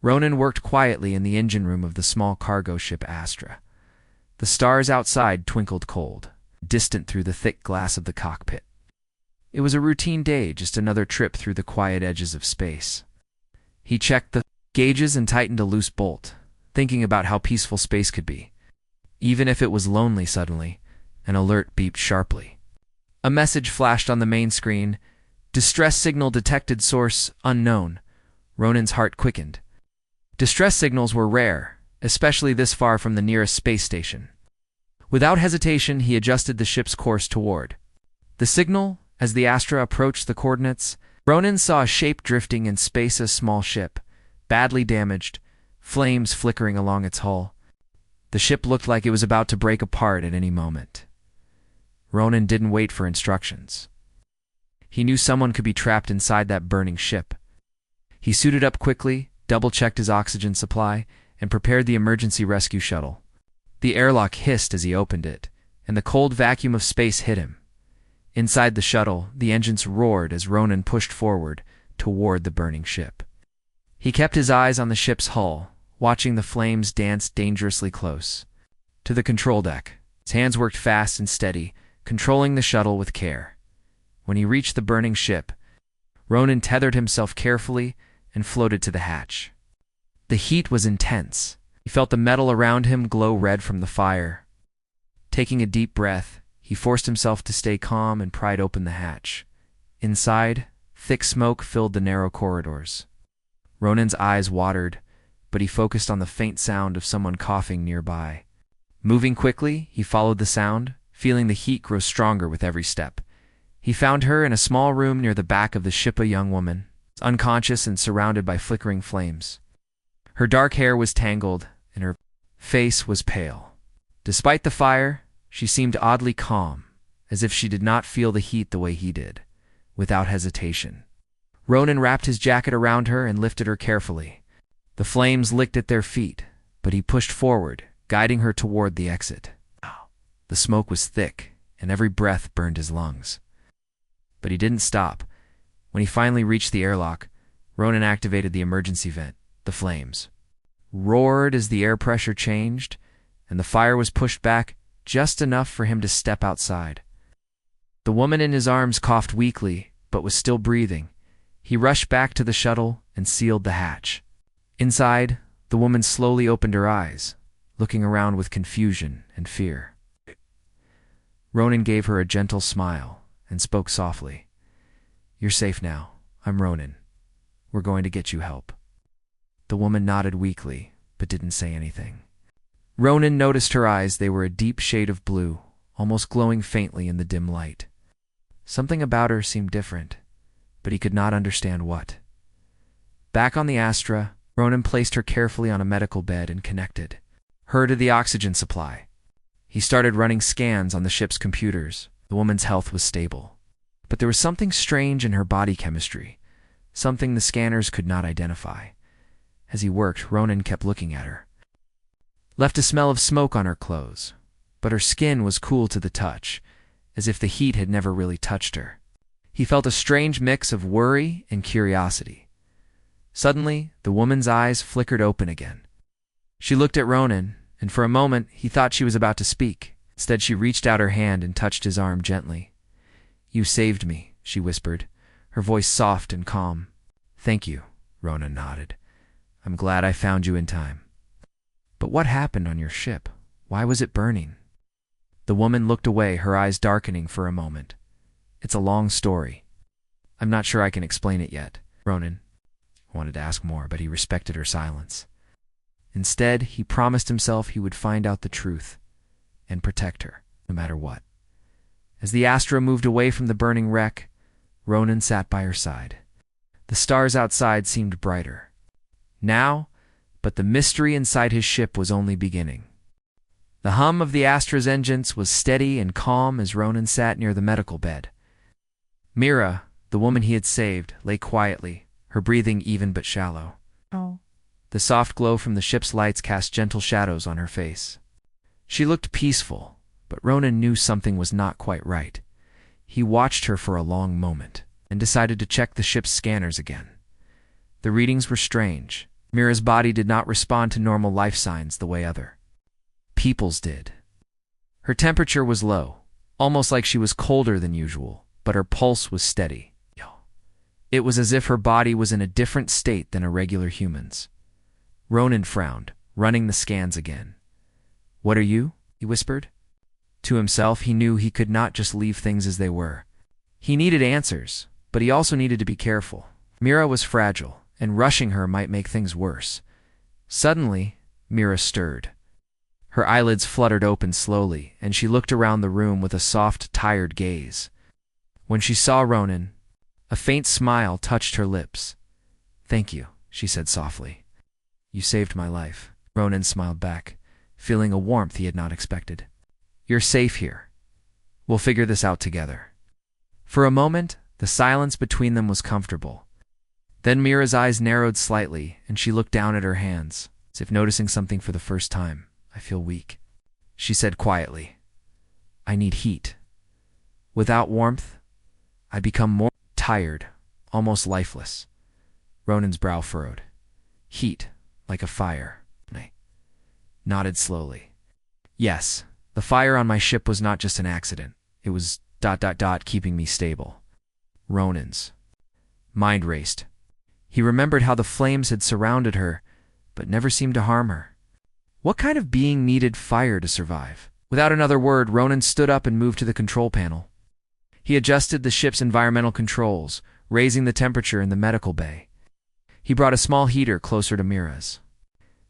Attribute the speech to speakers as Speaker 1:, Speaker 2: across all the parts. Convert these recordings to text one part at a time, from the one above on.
Speaker 1: Ronan worked quietly in the engine room of the small cargo ship Astra. The stars outside twinkled cold, distant through the thick glass of the cockpit. It was a routine day, just another trip through the quiet edges of space. He checked the gauges and tightened a loose bolt, thinking about how peaceful space could be. Even if it was lonely suddenly, an alert beeped sharply. A message flashed on the main screen. Distress signal detected, source unknown. Ronan's heart quickened. Distress signals were rare, especially this far from the nearest space station. Without hesitation, he adjusted the ship's course toward the signal. As the Astra approached the coordinates, Ronan saw a shape drifting in space, a small ship, badly damaged, flames flickering along its hull. The ship looked like it was about to break apart at any moment. Ronan didn't wait for instructions. He knew someone could be trapped inside that burning ship. He suited up quickly, double-checked his oxygen supply, and prepared the emergency rescue shuttle. The airlock hissed as he opened it, and the cold vacuum of space hit him. Inside the shuttle, the engines roared as Ronan pushed forward toward the burning ship. He kept his eyes on the ship's hull, watching the flames dance dangerously close. To the control deck, his hands worked fast and steady, controlling the shuttle with care. When he reached the burning ship, Ronan tethered himself carefully and floated to the hatch. The heat was intense. He felt the metal around him glow red from the fire. Taking a deep breath, he forced himself to stay calm and pried open the hatch. Inside, thick smoke filled the narrow corridors. Ronan's eyes watered, but he focused on the faint sound of someone coughing nearby. Moving quickly, he followed the sound, feeling the heat grow stronger with every step. He found her in a small room near the back of the ship, a young woman, unconscious and surrounded by flickering flames. Her dark hair was tangled, and her face was pale. Despite the fire, she seemed oddly calm, as if she did not feel the heat the way he did. Without hesitation, Ronan wrapped his jacket around her and lifted her carefully. The flames licked at their feet, but he pushed forward, guiding her toward the exit. The smoke was thick, and every breath burned his lungs. But he didn't stop. When he finally reached the airlock, Ronan activated the emergency vent. The flames roared as the air pressure changed, and the fire was pushed back just enough for him to step outside. The woman in his arms coughed weakly, but was still breathing. He rushed back to the shuttle and sealed the hatch. Inside, the woman slowly opened her eyes, looking around with confusion and fear. Ronan gave her a gentle smile and spoke softly. "You're safe now. I'm Ronan. We're going to get you help." The woman nodded weakly, but didn't say anything. Ronan noticed her eyes. They were a deep shade of blue, almost glowing faintly in the dim light. Something about her seemed different, but he could not understand what. Back on the Astra, Ronan placed her carefully on a medical bed and connected her to the oxygen supply. He started running scans on the ship's computers. The woman's health was stable, but there was something strange in her body chemistry, something the scanners could not identify. As he worked, Ronan kept looking at her. Left a smell of smoke on her clothes, but her skin was cool to the touch, as if the heat had never really touched her. He felt a strange mix of worry and curiosity. Suddenly, the woman's eyes flickered open again. She looked at Ronan, and for a moment he thought she was about to speak. Instead, she reached out her hand and touched his arm gently. "You saved me," she whispered, her voice soft and calm. "Thank you," Ronan nodded. "I'm glad I found you in time." "But what happened on your ship? Why was it burning?" The woman looked away, her eyes darkening for a moment. "It's a long story. I'm not sure I can explain it yet." Ronan wanted to ask more, but he respected her silence. Instead, he promised himself he would find out the truth and protect her, no matter what. As the Astra moved away from the burning wreck, Ronan sat by her side. The stars outside seemed brighter now, but the mystery inside his ship was only beginning. The hum of the Astra's engines was steady and calm as Ronan sat near the medical bed. Mira, the woman he had saved, lay quietly, her breathing even but shallow.
Speaker 2: Oh.
Speaker 1: The soft glow from the ship's lights cast gentle shadows on her face. She looked peaceful, but Ronan knew something was not quite right. He watched her for a long moment and decided to check the ship's scanners again. The readings were strange. Mira's body did not respond to normal life signs the way other people's did. Her temperature was low, almost like she was colder than usual, but her pulse was steady. It was as if her body was in a different state than a regular human's. Ronan frowned, running the scans again. "What are you?" he whispered. To himself, he knew he could not just leave things as they were. He needed answers, but he also needed to be careful. Mira was fragile, and rushing her might make things worse. Suddenly, Mira stirred. Her eyelids fluttered open slowly, and she looked around the room with a soft, tired gaze. When she saw Ronan, a faint smile touched her lips. "Thank you," she said softly. "You saved my life." Ronan smiled back, feeling a warmth he had not expected. "You're safe here. We'll figure this out together." For a moment, the silence between them was comfortable. Then Mira's eyes narrowed slightly, and she looked down at her hands, as if noticing something for the first time. "I feel weak," she said quietly. "I need heat. Without warmth, I become more tired, almost lifeless." Ronan's brow furrowed. "Heat, like a fire." I nodded slowly. "Yes, the fire on my ship was not just an accident. It was ... keeping me stable." Ronan's mind raced. He remembered how the flames had surrounded her, but never seemed to harm her. What kind of being needed fire to survive? Without another word, Ronan stood up and moved to the control panel. He adjusted the ship's environmental controls, raising the temperature in the medical bay. He brought a small heater closer to Mira's,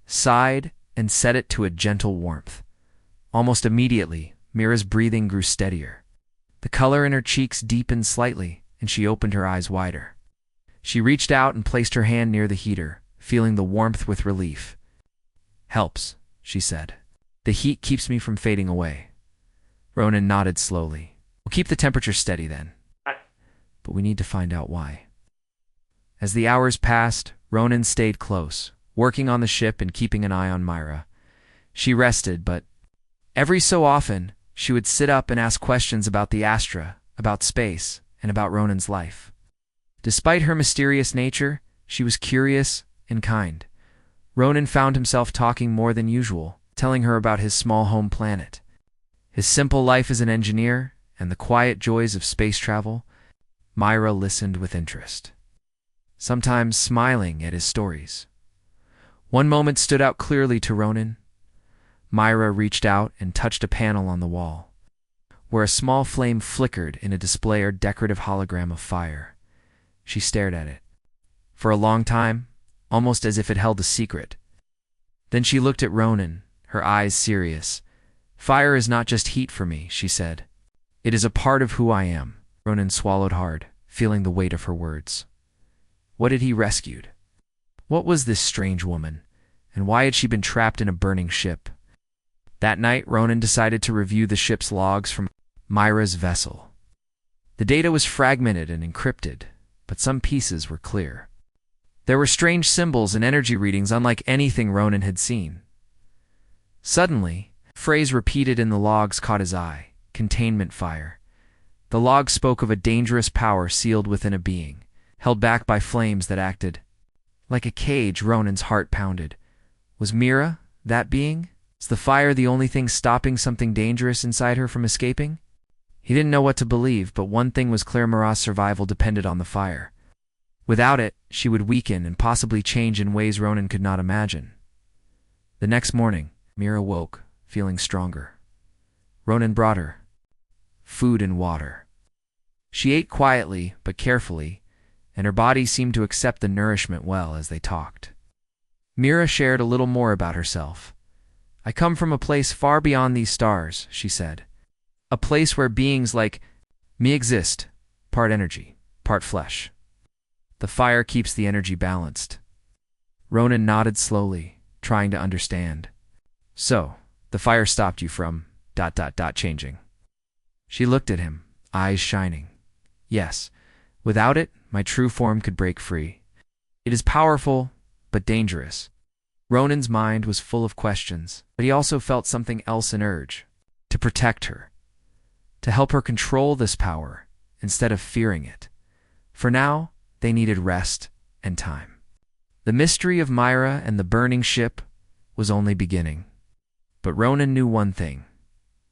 Speaker 1: sighed, and set it to a gentle warmth. Almost immediately, Mira's breathing grew steadier. The color in her cheeks deepened slightly, and she opened her eyes wider. She reached out and placed her hand near the heater, feeling the warmth with relief. "Helps," she said. "The heat keeps me from fading away." Ronan nodded slowly. "We'll keep the temperature steady then. But we need to find out why." As the hours passed, Ronan stayed close, working on the ship and keeping an eye on Myra. She rested, but every so often, she would sit up and ask questions about the Astra, about space, and about Ronan's life. Despite her mysterious nature, she was curious and kind. Ronan found himself talking more than usual, telling her about his small home planet, his simple life as an engineer, and the quiet joys of space travel. Myra listened with interest, sometimes smiling at his stories. One moment stood out clearly to Ronan. Myra reached out and touched a panel on the wall, where a small flame flickered in a display or decorative hologram of fire. She stared at it for a long time, almost as if it held a secret. Then she looked at Ronan, her eyes serious. "Fire is not just heat for me," she said. "It is a part of who I am." Ronan swallowed hard, feeling the weight of her words. What had he rescued? What was this strange woman, and why had she been trapped in a burning ship? That night, Ronan decided to review the ship's logs from Myra's vessel. The data was fragmented and encrypted, but some pieces were clear. There were strange symbols and energy readings unlike anything Ronan had seen. Suddenly, a phrase repeated in the logs caught his eye: containment fire. The log spoke of a dangerous power sealed within a being, held back by flames that acted like a cage. Ronan's heart pounded. Was Mira that being? Was the fire the only thing stopping something dangerous inside her from escaping? He didn't know what to believe, but one thing was clear: Mira's survival depended on the fire. Without it, she would weaken and possibly change in ways Ronan could not imagine. The next morning, Mira woke, feeling stronger. Ronan brought her food and water. She ate quietly but carefully, and her body seemed to accept the nourishment well as they talked. Mira shared a little more about herself. "I come from a place far beyond these stars," she said. "A place where beings like me exist, part energy, part flesh. The fire keeps the energy balanced." Ronan nodded slowly, trying to understand. "So, the fire stopped you from ... changing." She looked at him, eyes shining. "Yes, without it, my true form could break free. It is powerful, but dangerous." Ronan's mind was full of questions, but he also felt something else: an urge to protect her, to help her control this power instead of fearing it. For now, they needed rest and time. The mystery of Myra and the burning ship was only beginning. But Ronan knew one thing.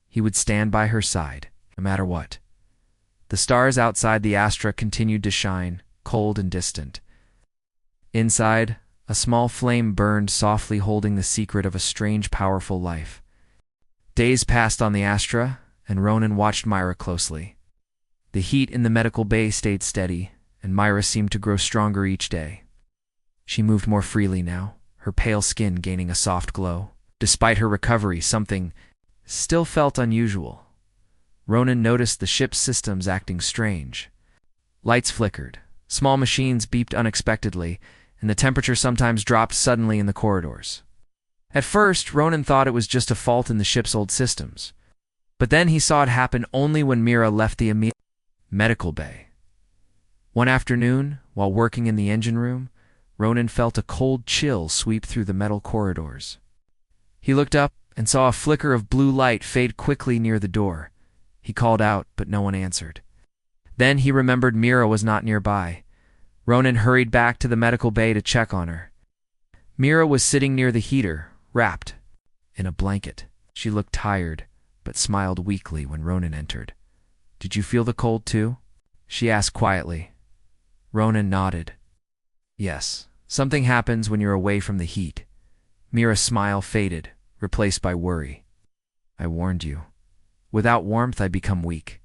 Speaker 1: He would stand by her side, no matter what. The stars outside the Astra continued to shine, cold and distant. Inside, a small flame burned softly, holding the secret of a strange, powerful life. Days passed on the Astra, and Ronan watched Myra closely. The heat in the medical bay stayed steady, and Myra seemed to grow stronger each day. She moved more freely now, her pale skin gaining a soft glow. Despite her recovery, something still felt unusual. Ronan noticed the ship's systems acting strange. Lights flickered, small machines beeped unexpectedly, and the temperature sometimes dropped suddenly in the corridors. At first, Ronan thought it was just a fault in the ship's old systems. But then he saw it happen only when Myra left the medical bay. One afternoon, while working in the engine room, Ronan felt a cold chill sweep through the metal corridors. He looked up and saw a flicker of blue light fade quickly near the door. He called out, but no one answered. Then he remembered Myra was not nearby. Ronan hurried back to the medical bay to check on her. Myra was sitting near the heater, wrapped in a blanket. She looked tired, but smiled weakly when Ronan entered. "Did you feel the cold too?" she asked quietly. Ronan nodded. "Yes, something happens when you're away from the heat." Myra's smile faded, replaced by worry. "I warned you. Without warmth, I become weak.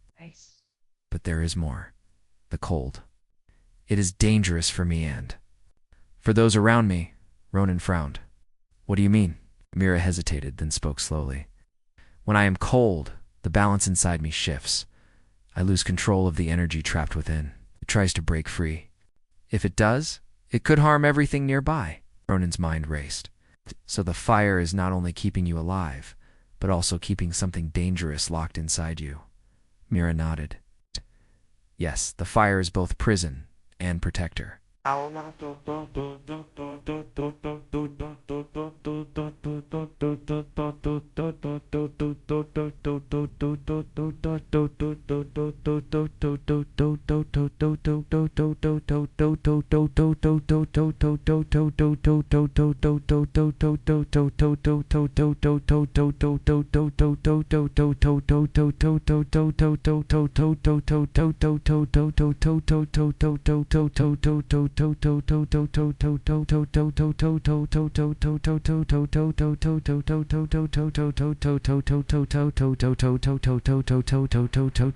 Speaker 1: But there is more. The cold. It is dangerous for me and for those around me." Ronan frowned. "What do you mean?" Myra hesitated, then spoke slowly. "When I am cold, the balance inside me shifts. I lose control of the energy trapped within. It tries to break free. If it does, it could harm everything nearby." Ronan's mind raced. "So the fire is not only keeping you alive, but also keeping something dangerous locked inside you." Myra nodded. "Yes, the fire is both prison and protector." A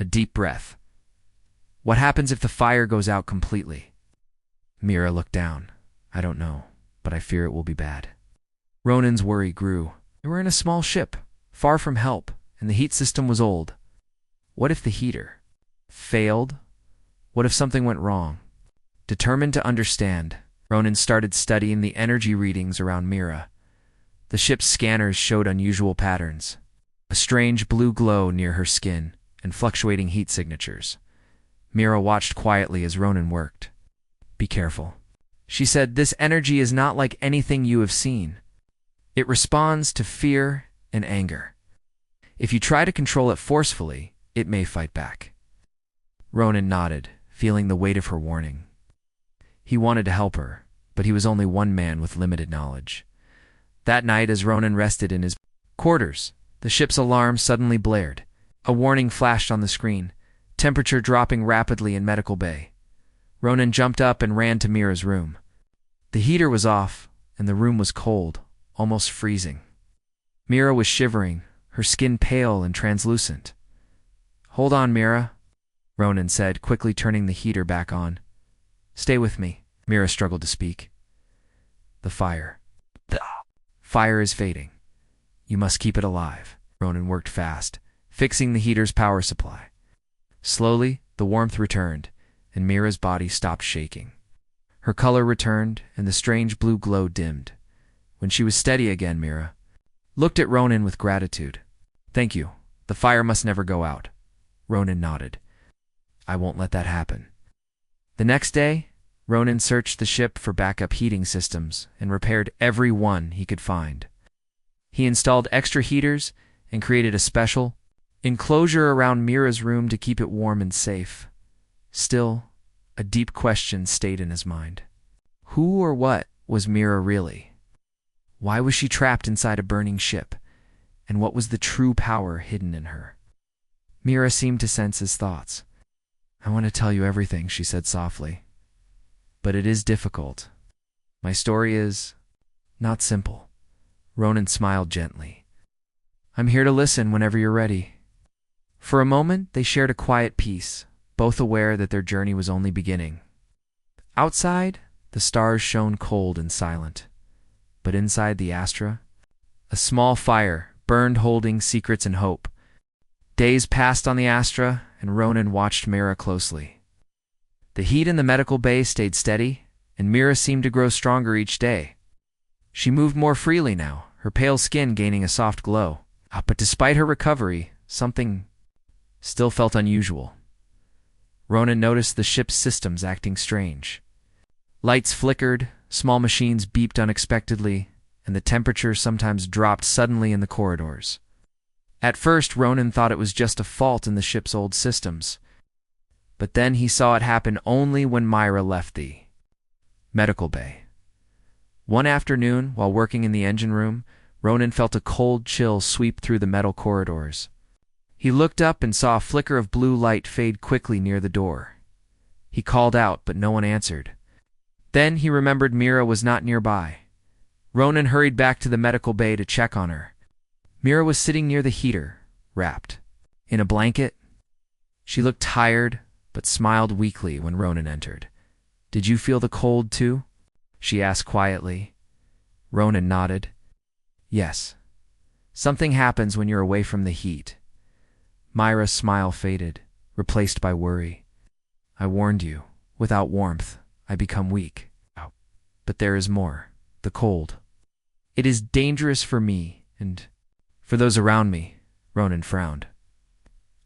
Speaker 1: deep breath. "What happens if the fire goes out completely?" Myra looked down. "I don't know, but I fear it will be bad." Ronan's worry grew. They were in a small ship, far from help, and the heat system was old. What if the heater failed? What if something went wrong? Determined to understand, Ronan started studying the energy readings around Myra. The ship's scanners showed unusual patterns. A strange blue glow near her skin, and fluctuating heat signatures. Myra watched quietly as Ronan worked. "Be careful," she said. "This energy is not like anything you have seen. It responds to fear and anger. If you try to control it forcefully, it may fight back." Ronan nodded, feeling the weight of her warning. He wanted to help her, but he was only one man with limited knowledge. That night, as Ronan rested in his quarters, the ship's alarm suddenly blared. A warning flashed on the screen, temperature dropping rapidly in medical bay. Ronan jumped up and ran to Myra's room. The heater was off, and the room was cold, almost freezing. Myra was shivering, her skin pale and translucent. "Hold on, Myra," Ronan said, quickly turning the heater back on. "Stay with me." Myra struggled to speak. "The fire. The fire is fading. You must keep it alive." Ronan worked fast, fixing the heater's power supply. Slowly, the warmth returned, and Myra's body stopped shaking. Her color returned, and the strange blue glow dimmed. When she was steady again, Myra looked at Ronan with gratitude. "Thank you. The fire must never go out." Ronan nodded. "I won't let that happen." The next day, Ronan searched the ship for backup heating systems and repaired every one he could find. He installed extra heaters and created a special enclosure around Mira's room to keep it warm and safe. Still, a deep question stayed in his mind. Who or what was Mira really? Why was she trapped inside a burning ship? And what was the true power hidden in her? Mira seemed to sense his thoughts. I want to tell you everything, she said softly. But it is difficult. My story is not simple. Ronan smiled gently. I'm here to listen whenever you're ready. For a moment, they shared a quiet peace, both aware that their journey was only beginning. Outside, the stars shone cold and silent. But inside the Astra, a small fire burned, holding secrets and hope. Days passed on the Astra, and Ronan watched Mira closely. The heat in the medical bay stayed steady, and Mira seemed to grow stronger each day. She moved more freely now, her pale skin gaining a soft glow. But despite her recovery, something still felt unusual. Ronan noticed the ship's systems acting strange. Lights flickered, small machines beeped unexpectedly, and the temperature sometimes dropped suddenly in the corridors. At first, Ronan thought it was just a fault in the ship's old systems. But then he saw it happen only when Myra left the medical bay. One afternoon, while working in the engine room, Ronan felt a cold chill sweep through the metal corridors. He looked up and saw a flicker of blue light fade quickly near the door. He called out, but no one answered. Then he remembered Mira was not nearby. Ronan hurried back to the medical bay to check on her. Mira was sitting near the heater, wrapped in a blanket. She looked tired, but smiled weakly when Ronan entered. Did you feel the cold too? She asked quietly. Ronan nodded. Yes. Something happens when you're away from the heat. Myra's smile faded, replaced by worry. I warned you. Without warmth, I become weak. But there is more. The cold. It is dangerous for me and for those around me. Ronan frowned.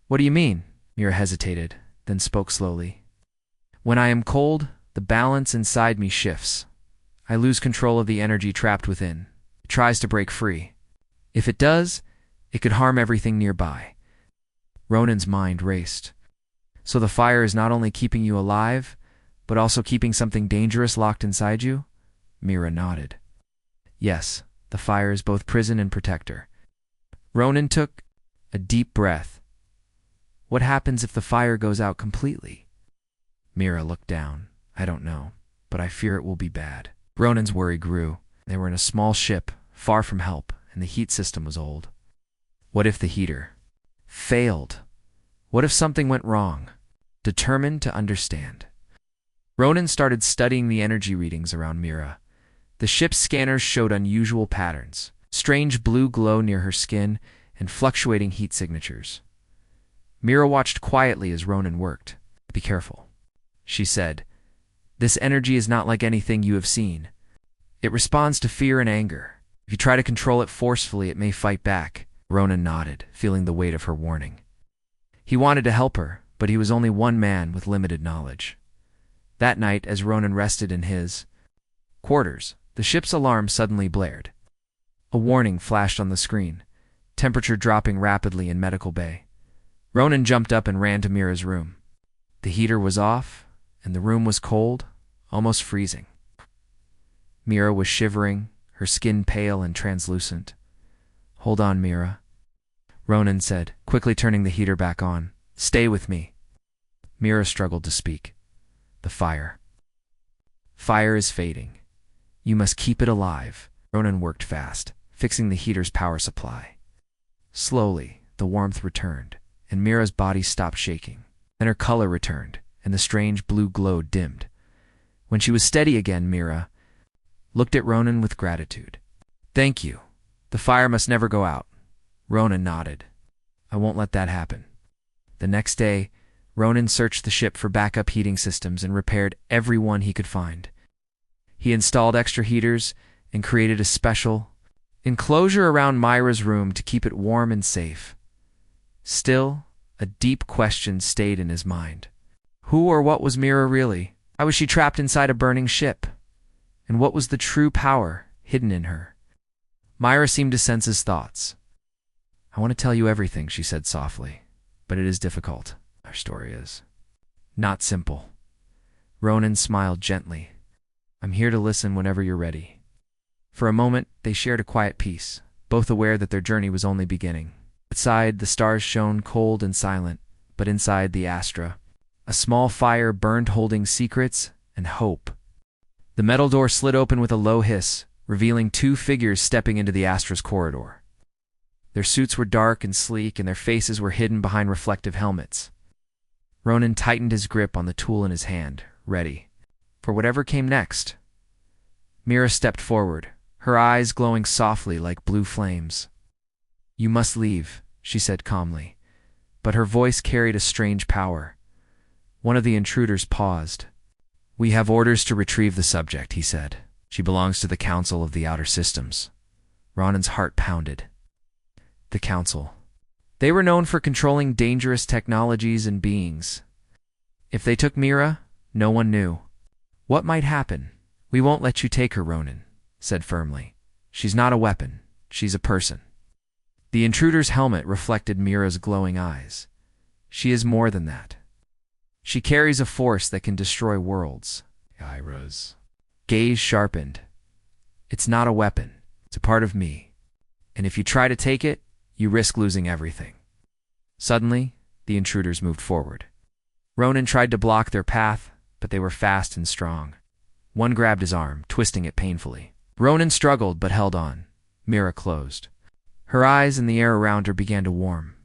Speaker 1: What do you mean? Mira hesitated, then spoke slowly. When I am cold, the balance inside me shifts. I lose control of the energy trapped within. It tries to break free. If it does, it could harm everything nearby. Ronan's mind raced. So the fire is not only keeping you alive, but also keeping something dangerous locked inside you? Mira nodded. Yes, the fire is both prison and protector. Ronan took a deep breath. What happens if the fire goes out completely? Mira looked down. I don't know, but I fear it will be bad. Ronan's worry grew. They were in a small ship, far from help, and the heat system was old. What if the heater failed? What if something went wrong? Determined to understand, Ronan started studying the energy readings around Mira. The ship's scanners showed unusual patterns, strange blue glow near her skin, and fluctuating heat signatures. Mira watched quietly as Ronan worked. Be careful, she said. This energy is not like anything you have seen. It responds to fear and anger. If you try to control it forcefully, it may fight back. Ronan nodded, feeling the weight of her warning. He wanted to help her, but he was only one man with limited knowledge. That night, as Ronan rested in his quarters, the ship's alarm suddenly blared. A warning flashed on the screen, temperature dropping rapidly in medical bay. Ronan jumped up and ran to Mira's room. The heater was off, and the room was cold, almost freezing. Mira was shivering, her skin pale and translucent. Hold on, Mira, Ronan said, quickly turning the heater back on. Stay with me. Mira struggled to speak. The fire. Fire is fading. You must keep it alive. Ronan worked fast, fixing the heater's power supply. Slowly, the warmth returned, and Mira's body stopped shaking. Then her color returned, and the strange blue glow dimmed. When she was steady again, Mira looked at Ronan with gratitude. Thank you. The fire must never go out. Ronan nodded. I won't let that happen. The next day, Ronan searched the ship for backup heating systems and repaired every one he could find. He installed extra heaters and created a special enclosure around Myra's room to keep it warm and safe. Still, a deep question stayed in his mind. Who or what was Mira really? Why was she trapped inside a burning ship? And what was the true power hidden in her? Myra seemed to sense his thoughts. I want to tell you everything, she said softly, but it is difficult. Our story is not simple. Ronan smiled gently. I'm here to listen whenever you're ready. For a moment, they shared a quiet peace, both aware that their journey was only beginning. Outside, the stars shone cold and silent, but inside the Astra, a small fire burned holding secrets and hope. The metal door slid open with a low hiss, revealing two figures stepping into the Astra's corridor. Their suits were dark and sleek, and their faces were hidden behind reflective helmets. Ronan tightened his grip on the tool in his hand, ready for whatever came next. Mira stepped forward, her eyes glowing softly like blue flames. You must leave, she said calmly, but her voice carried a strange power. One of the intruders paused. We have orders to retrieve the subject, he said. She belongs to the Council of the Outer Systems. Ronan's heart pounded. The Council. They were known for controlling dangerous technologies and beings. If they took Mira, no one knew. What might happen? We won't let you take her, Ronan said firmly. She's not a weapon. She's a person. The intruder's helmet reflected Mira's glowing eyes. She is more than that. She carries a force that can destroy worlds. Ira's gaze sharpened. It's not a weapon. It's a part of me. And if you try to take it, you risk losing everything. Suddenly, the intruders moved forward. Ronan tried to block their path, but they were fast and strong. One grabbed his arm, twisting it painfully. Ronan struggled but held on. Mira closed. Her eyes and the air around her began to warm.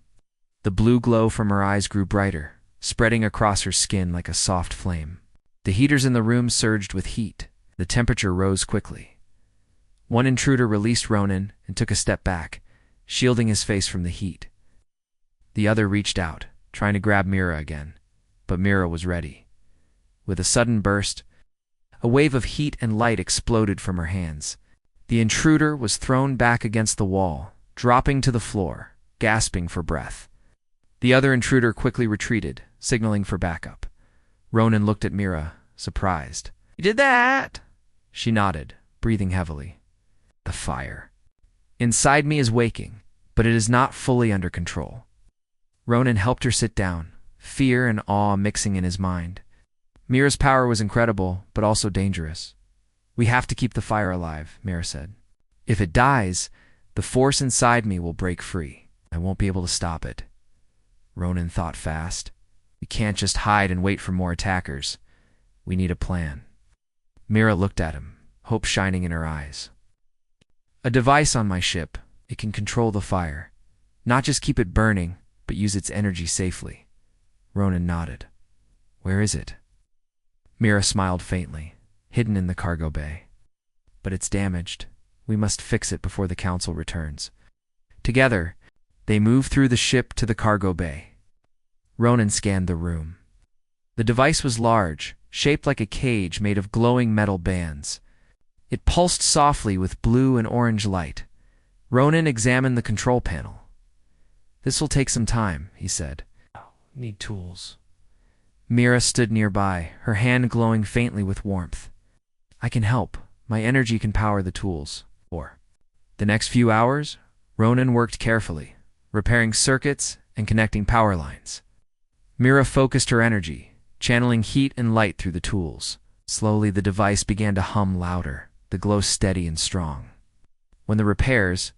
Speaker 1: The blue glow from her eyes grew brighter, spreading across her skin like a soft flame. The heaters in the room surged with heat. The temperature rose quickly. One intruder released Ronan and took a step back, shielding his face from the heat. The other reached out, trying to grab Mira again, but Mira was ready. With a sudden burst, a wave of heat and light exploded from her hands. The intruder was thrown back against the wall, dropping to the floor, gasping for breath. The other intruder quickly retreated, signaling for backup. Ronan looked at Mira, surprised. You did that? She nodded, breathing heavily. The fire. Inside me is waking, but it is not fully under control. Ronan helped her sit down, fear and awe mixing in his mind. Mira's power was incredible, but also dangerous. We have to keep the fire alive, Mira said. If it dies, the force inside me will break free. I won't be able to stop it. Ronan thought fast. We can't just hide and wait for more attackers. We need a plan. Mira looked at him, hope shining in her eyes. A device on my ship. It can control the fire. Not just keep it burning, but use its energy safely. Ronan nodded. Where is it? Mira smiled faintly, hidden in the cargo bay. But it's damaged. We must fix it before the council returns. Together, they moved through the ship to the cargo bay. Ronan scanned the room. The device was large, shaped like a cage made of glowing metal bands. It pulsed softly with blue and orange light. Ronan examined the control panel. This will take some time, he said. Need tools. Mira stood nearby, her hand glowing faintly with warmth. I can help. My energy can power the tools. For the next few hours, Ronan worked carefully, repairing circuits and connecting power lines. Mira focused her energy, channeling heat and light through the tools. Slowly, the device began to hum louder, the glow steady and strong. When the repairs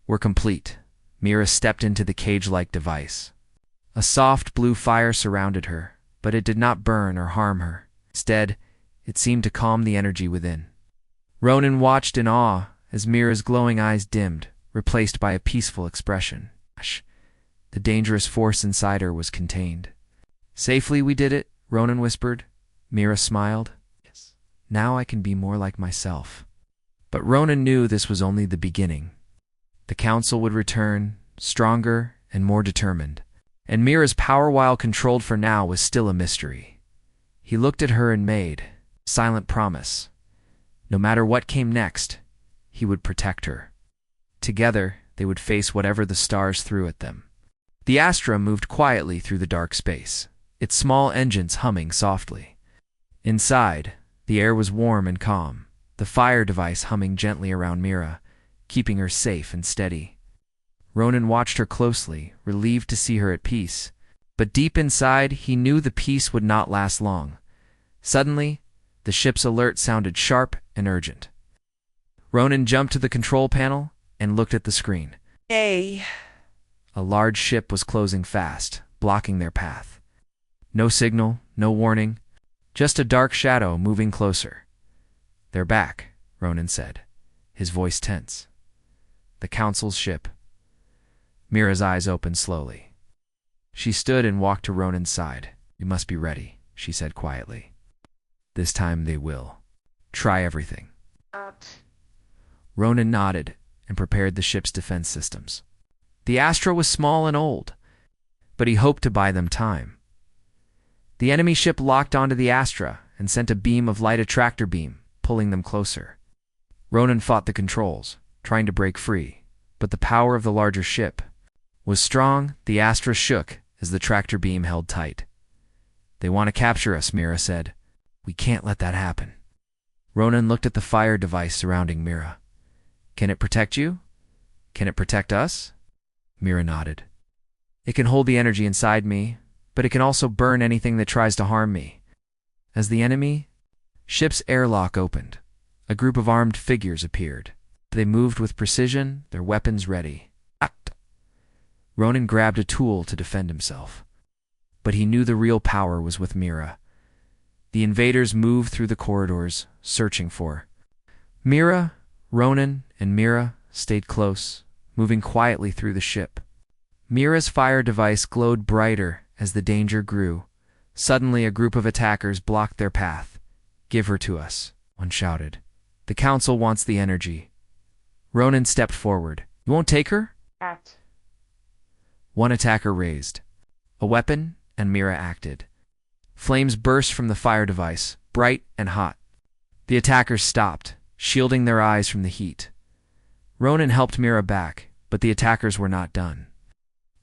Speaker 1: were complete, Mira stepped into the cage-like device. A soft blue fire surrounded her, but it did not burn or harm her. Instead, it seemed to calm the energy within. Ronan watched in awe as Mira's glowing eyes dimmed, replaced by a peaceful expression. The dangerous force inside her was contained. Safely we did it, Ronan whispered. Mira smiled. Yes. Now I can be more like myself. But Ronan knew this was only the beginning. The council would return, stronger and more determined. And Mira's power, while controlled for now, was still a mystery. He looked at her and made a silent promise. No matter what came next, he would protect her. Together, they would face whatever the stars threw at them. The Astra moved quietly through the dark space, its small engines humming softly. Inside, the air was warm and calm, the fire device humming gently around Mira, keeping her safe and steady. Ronan watched her closely, relieved to see her at peace. But deep inside, he knew the peace would not last long. Suddenly, the ship's alert sounded sharp and urgent. Ronan jumped to the control panel and looked at the screen. A large ship was closing fast, blocking their path. No signal, no warning, just a dark shadow moving closer. "They're back," Ronan said, his voice tense. "The Council's ship." Mira's eyes opened slowly. She stood and walked to Ronan's side. "You must be ready," she said quietly. "This time they will. Try everything." Ronan nodded and prepared the ship's defense systems. The Astra was small and old, but he hoped to buy them time. The enemy ship locked onto the Astra and sent a beam of light, a tractor beam, pulling them closer. Ronan fought the controls, trying to break free, but the power of the larger ship was strong. The Astra shook as the tractor beam held tight. "They want to capture us," Mira said. "We can't let that happen." Ronan looked at the fire device surrounding Mira. "Can it protect you? Can it protect us?" Mira nodded. "It can hold the energy inside me, but it can also burn anything that tries to harm me." As the enemy ship's airlock opened, a group of armed figures appeared. They moved with precision, their weapons ready. Ronan grabbed a tool to defend himself. But he knew the real power was with Mira. The invaders moved through the corridors, searching for Mira. Ronan and Mira stayed close, moving quietly through the ship. Mira's fire device glowed brighter as the danger grew. Suddenly, a group of attackers blocked their path. "Give her to us," one shouted. "The Council wants the energy." Ronan stepped forward. "You won't take her?" One attacker raised a weapon, and Mira acted. Flames burst from the fire device, bright and hot. The attackers stopped, shielding their eyes from the heat. Ronan helped Mira back, but the attackers were not done.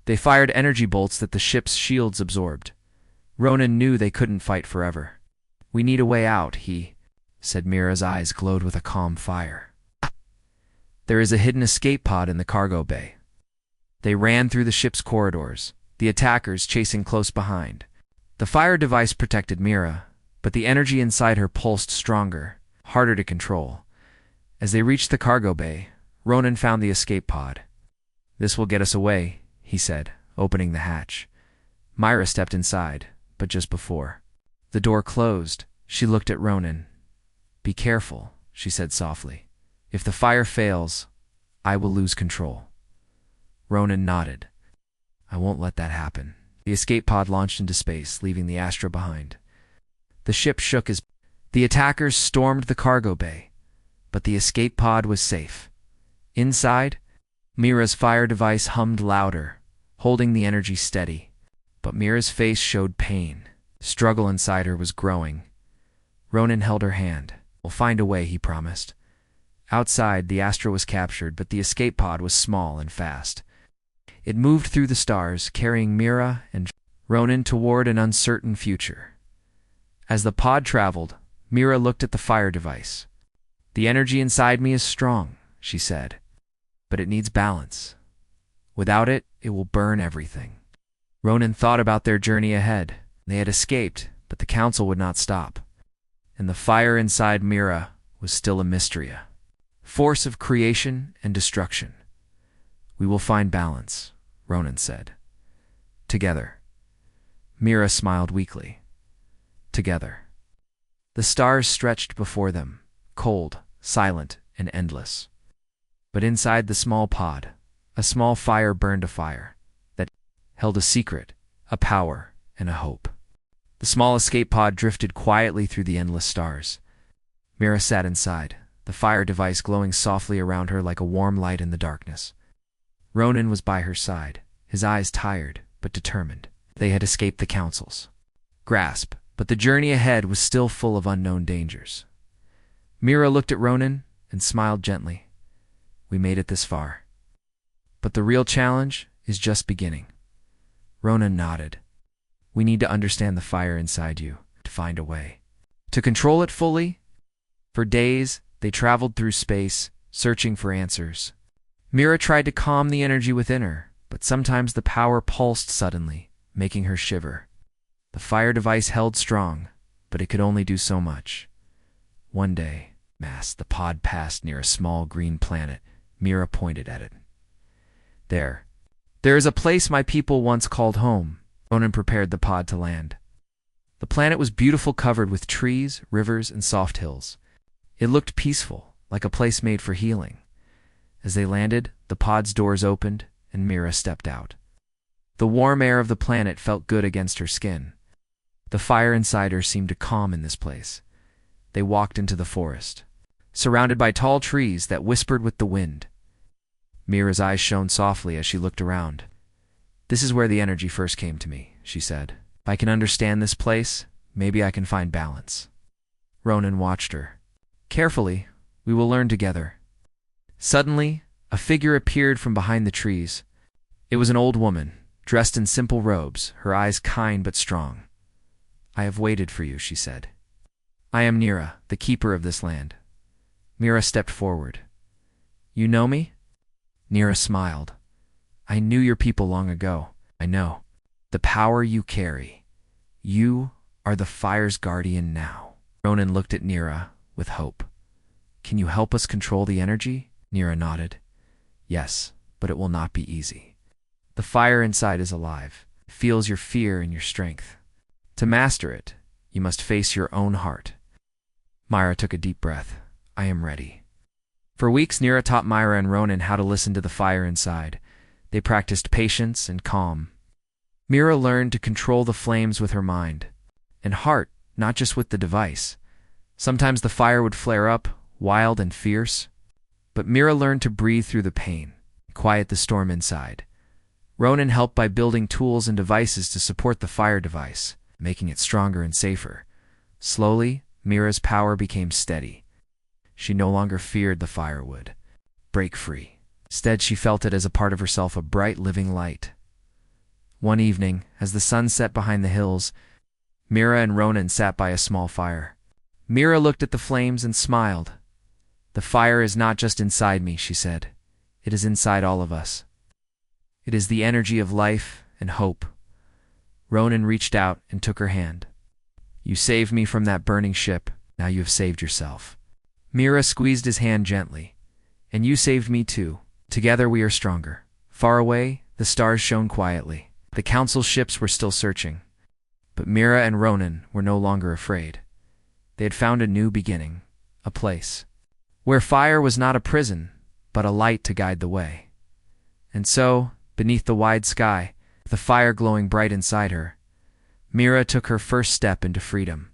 Speaker 1: They fired energy bolts that the ship's shields absorbed. Ronan knew they couldn't fight forever. "We need a way out," he said. Mira's eyes glowed with a calm fire. "There is a hidden escape pod in the cargo bay." They ran through the ship's corridors, the attackers chasing close behind. The fire device protected Mira, but the energy inside her pulsed stronger, harder to control. As they reached the cargo bay, Ronan found the escape pod. "This will get us away," he said, opening the hatch. Mira stepped inside, but just before the door closed, she looked at Ronan. "Be careful," she said softly. "If the fire fails, I will lose control." Ronan nodded. "I won't let that happen." The escape pod launched into space, leaving the Astra behind. The ship shook as the attackers stormed the cargo bay, but the escape pod was safe. Inside, Mira's fire device hummed louder, holding the energy steady. But Mira's face showed pain. The struggle inside her was growing. Ronan held her hand. "We'll find a way," he promised. Outside, the Astra was captured, but the escape pod was small and fast. It moved through the stars, carrying Mira and Ronan toward an uncertain future. As the pod traveled, Mira looked at the fire device. "The energy inside me is strong," she said, "but it needs balance. Without it, it will burn everything." Ronan thought about their journey ahead. They had escaped, but the Council would not stop. And the fire inside Mira was still a mystery, a force of creation and destruction. "We will find balance," Ronan said. "Together." Mira smiled weakly. "Together." The stars stretched before them, cold, silent, and endless. But inside the small pod, a small fire burned, a fire that held a secret, a power, and a hope. The small escape pod drifted quietly through the endless stars. Mira sat inside, the fire device glowing softly around her like a warm light in the darkness. Ronan was by her side, his eyes tired but determined. They had escaped the Council's grasp, but the journey ahead was still full of unknown dangers. Mira looked at Ronan and smiled gently. "We made it this far. But the real challenge is just beginning." Ronan nodded. "We need to understand the fire inside you, to find a way to control it fully." For days, they traveled through space, searching for answers. Mira tried to calm the energy within her, but sometimes the power pulsed suddenly, making her shiver. The fire device held strong, but it could only do so much. One day, the pod passed near a small green planet. Mira pointed at it. There is a place my people once called home. Ronan prepared the pod to land. The planet was beautiful, covered with trees, rivers, and soft hills. It looked peaceful, like a place made for healing. As they landed, the pod's doors opened, and Mira stepped out. The warm air of the planet felt good against her skin. The fire inside her seemed to calm in this place. They walked into the forest, surrounded by tall trees that whispered with the wind. Mira's eyes shone softly as she looked around. "This is where the energy first came to me," she said. "If I can understand this place, maybe I can find balance." Ronan watched her. "Carefully, we will learn together." Suddenly, a figure appeared from behind the trees. It was an old woman, dressed in simple robes, her eyes kind but strong. "I have waited for you," she said. "I am Nira, the keeper of this land." Mira stepped forward. "You know me?" Nira smiled. "I knew your people long ago. I know the power you carry. You are the fire's guardian now." Ronan looked at Nira with hope. "Can you help us control the energy?" Nira nodded. "Yes, but it will not be easy. The fire inside is alive. It feels your fear and your strength. To master it, you must face your own heart." Myra took a deep breath. "I am ready." For weeks, Nira taught Myra and Ronan how to listen to the fire inside. They practiced patience and calm. Mira learned to control the flames with her mind and heart, not just with the device. Sometimes the fire would flare up, wild and fierce, but Mira learned to breathe through the pain, quiet the storm inside. Ronan helped by building tools and devices to support the fire device, making it stronger and safer. Slowly, Mira's power became steady. She no longer feared the fire would break free. Instead, she felt it as a part of herself, a bright, living light. One evening, as the sun set behind the hills, Mira and Ronan sat by a small fire. Mira looked at the flames and smiled. "The fire is not just inside me," she said. "It is inside all of us. It is the energy of life and hope." Ronan reached out and took her hand. "You saved me from that burning ship. Now you have saved yourself." Mira squeezed his hand gently. "And you saved me too. Together we are stronger." Far away, the stars shone quietly. The council ships were still searching. But Mira and Ronan were no longer afraid. They had found a new beginning, a place where fire was not a prison, but a light to guide the way. And so, beneath the wide sky, the fire glowing bright inside her, Mira took her first step into freedom.